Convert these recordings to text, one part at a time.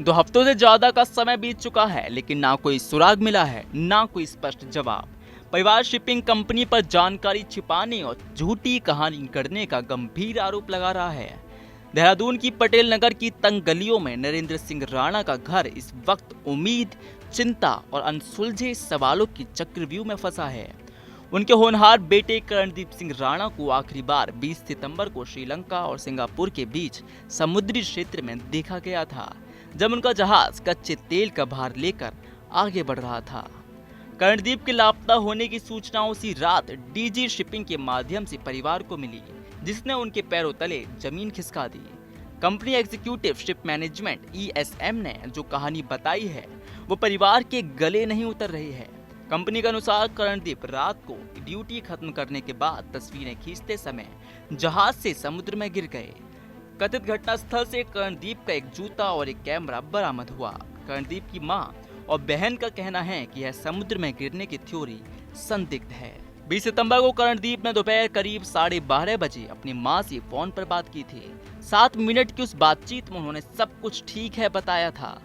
2 हफ्तों से ज्यादा का समय बीत चुका है, लेकिन ना कोई सुराग मिला है, ना कोई स्पष्ट जवाब। परिवार शिपिंग कंपनी पर जानकारी छिपाने और झूठी कहानी करने का गंभीर आरोप लगा रहा है। देहरादून की पटेल नगर की तंग गलियों में नरेंद्र सिंह राणा का घर इस वक्त उम्मीद, चिंता और अनसुलझे सवालों की चक्रव्यूह में फंसा है। उनके होनहार बेटे करणदीप सिंह राणा को आखिरी बार 20 सितंबर को श्रीलंका और सिंगापुर के बीच समुद्री क्षेत्र में देखा गया था, जब उनका जहाज कच्चे तेल का भार लेकर आगे बढ़ रहा था। करणदीप के लापता होने की सूचना उसी रात डीजी शिपिंग के माध्यम से परिवार को मिली, जिसने उनके पैरों तले जमीन खिसका दी। Company executive ship management ESM ने जो कहानी बताई है, वो परिवार के गले नहीं उतर रही है। कंपनी के अनुसार करणदीप रात को ड्यूटी खत्म करने के बाद तस्वीरें खींचते समय जहाज से समुद्र में गिर गए। कथित घटनास्थल से करणदीप का एक जूता और एक कैमरा बरामद हुआ। करणदीप की मां और बहन का कहना है कि यह समुद्र में गिरने की थ्योरी संदिग्ध है। 20 सितंबर को करणदीप ने दोपहर करीब 12:30 बजे अपनी मां से फोन पर बात की थी। 7 मिनट की उस बातचीत में उन्होंने सब कुछ ठीक है बताया था।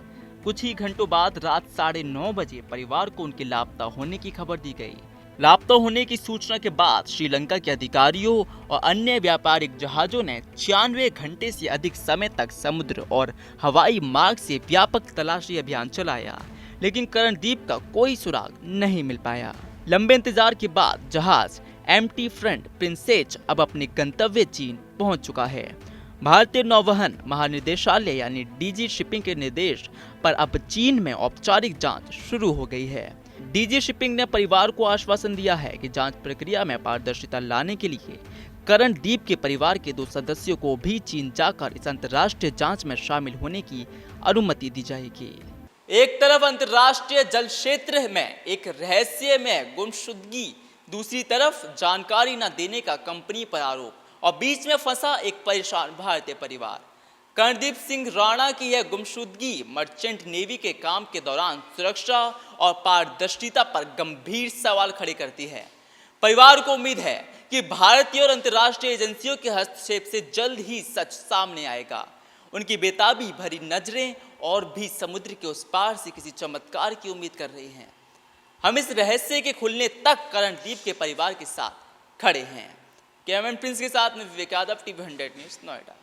कुछ ही घंटों बाद रात 9:30 बजे परिवार को उनके लापता होने की खबर दी गई। लापता होने की सूचना के बाद श्रीलंका के अधिकारियों और अन्य व्यापारिक जहाजों ने 96 घंटे से अधिक समय तक समुद्र और हवाई मार्ग से व्यापक तलाशी अभियान चलाया, लेकिन करणदीप का कोई सुराग नहीं मिल पाया। लंबे इंतजार के बाद जहाज MT फ्रंट प्रिंसेस अब अपने गंतव्य चीन पहुंच चुका है। भारतीय नौवहन महानिदेशालय यानी डीजी शिपिंग के निर्देश पर अब चीन में औपचारिक जांच शुरू हो गई है। डीजी शिपिंग ने परिवार को आश्वासन दिया है कि जांच प्रक्रिया में पारदर्शिता लाने के लिए करणदीप के परिवार के 2 सदस्यों को भी चीन जाकर इस अंतर्राष्ट्रीय जांच में शामिल होने की अनुमति दी जाएगी। एक तरफ अंतर्राष्ट्रीय जल क्षेत्र में एक रहस्यमय गुमशुदगी, दूसरी तरफ जानकारी न देने का कंपनी पर आरोप और बीच में फंसा एक परेशान भारतीय परिवार। करणदीप सिंह राणा की यह गुमशुदगी मर्चेंट नेवी के काम के दौरान सुरक्षा और पारदर्शिता पर गंभीर सवाल खड़े करती है। परिवार को उम्मीद है कि भारतीय और अंतर्राष्ट्रीय एजेंसियों के हस्तक्षेप से जल्द ही सच सामने आएगा। उनकी बेताबी भरी नजरें और भी समुद्र के उस पार से किसी चमत्कार की उम्मीद कर रही हैं। हम इस रहस्य के खुलने तक करणदीप के परिवार के साथ खड़े हैं। कैमरामैन प्रिंस के साथ में विवेक यादव, TV 100 न्यूज़, नोएडा।